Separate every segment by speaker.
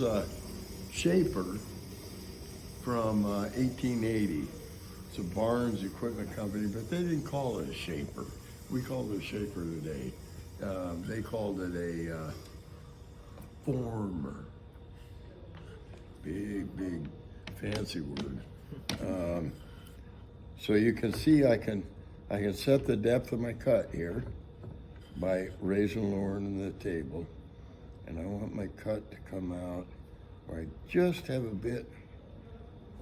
Speaker 1: A Shaper from 1880. It's a Barnes Equipment Company, but they didn't call it a Shaper. We call it a Shaper today. They called it a former. Big, fancy word. So you can see I can set the depth of my cut here by raising and lowering the table. And I want my cut to come out where I just have a bit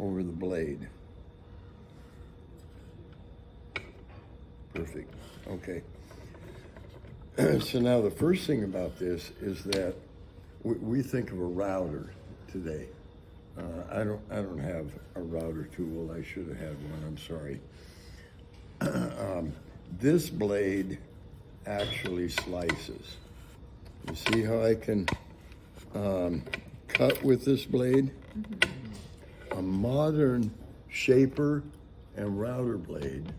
Speaker 1: over the blade. Perfect. Okay. So now the first thing about this is that we think of a router today. I don't have a router tool. I should have had one. I'm sorry. This blade actually slices. You see how I can cut with this blade? Mm-hmm. A modern shaper and router blade,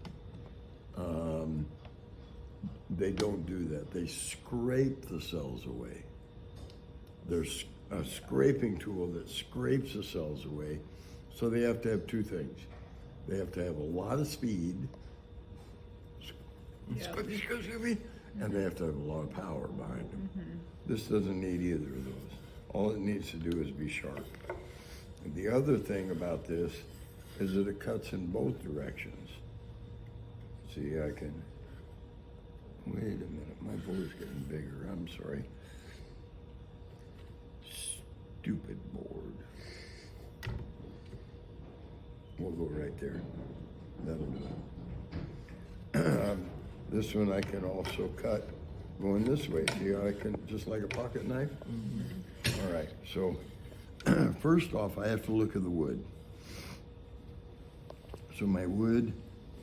Speaker 1: they don't do that. They scrape the cells away. There's a scraping tool that scrapes the cells away, so they have to have two things. They have to have a lot of speed, and they have to have a lot of power behind them. Mm-hmm. This doesn't need either of those. All it needs to do is be sharp. And the other thing about this is that it cuts in both directions. See, I can, wait a minute, my board's getting bigger, I'm sorry. Stupid board. We'll go right there. That'll do it. This one I can also cut going this way. See how I can, just like a pocket knife? Mm-hmm. All right, so first off, I have to look at the wood. So my wood,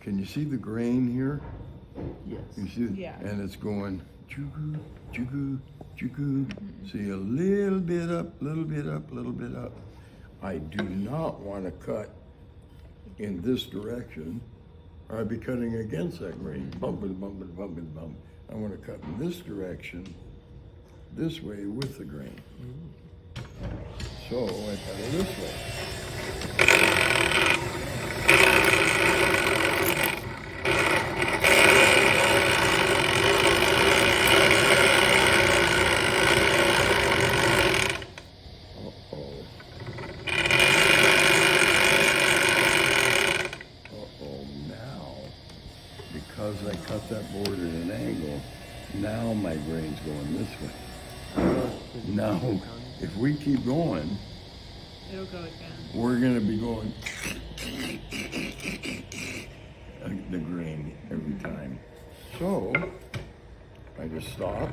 Speaker 1: can you see the grain here?
Speaker 2: Yes.
Speaker 1: You see?
Speaker 3: Yeah.
Speaker 1: And it's going chugoo, chugoo, chugoo. Mm-hmm. See, a little bit up, little bit up, little bit up. I do not want to cut in this direction, or I'd be cutting against that grain. Bump it, bump it, bump it, bump. I want to cut in this direction, this way with the grain. So I cut it this way. Because I cut that board at an angle, now my grain's going this way. Now, if we keep going,
Speaker 3: It'll go again.
Speaker 1: we're gonna be going the grain every time. So, I just stop.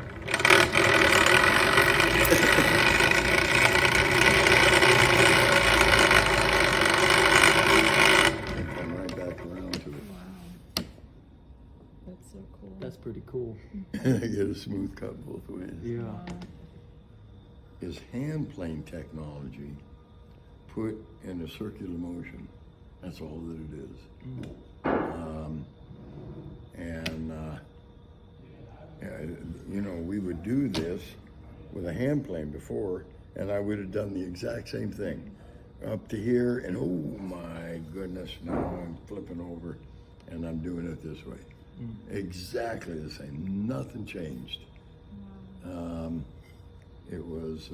Speaker 1: And come right back around to it.
Speaker 3: Wow. That's so cool.
Speaker 2: That's pretty cool.
Speaker 1: I get a smooth cut both ways.
Speaker 2: Yeah.
Speaker 3: Wow.
Speaker 1: Is hand plane technology put in a circular motion. That's all that it is. You know, we would do this with a hand plane before, and I would have done the exact same thing. Up to here, and oh my goodness, now I'm flipping over, and I'm doing it this way. Exactly the same, nothing changed. It was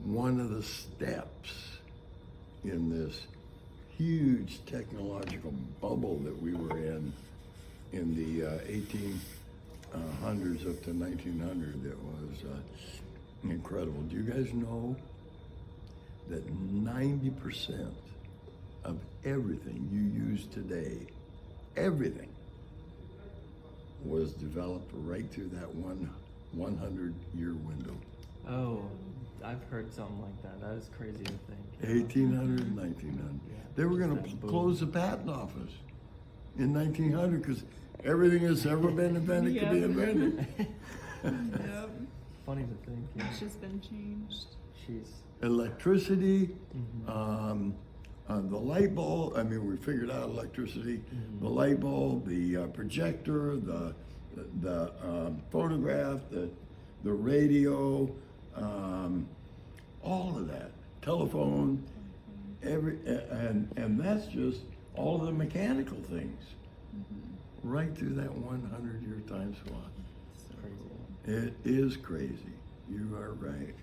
Speaker 1: one of the steps in this huge technological bubble that we were in the 1800s up to 1900. That was incredible. Do you guys know that 90% of everything you use today, everything, was developed right through that 100-year window?
Speaker 2: Oh, I've heard something like that. That is crazy to think.
Speaker 1: 1800 and 1900.
Speaker 2: Yeah.
Speaker 1: They were going to close the patent office in 1900 because everything that's ever been invented could be invented.
Speaker 3: Yep.
Speaker 2: Funny to think. Yeah.
Speaker 3: It's just been changed.
Speaker 2: Jeez.
Speaker 1: Electricity, the light bulb. I mean, we figured out electricity. The light bulb, the projector, the phonograph, the radio, all of that, telephone, and that's just all of the mechanical things, right through that 100-year time slot.
Speaker 2: It's crazy.
Speaker 1: It is crazy. You are right.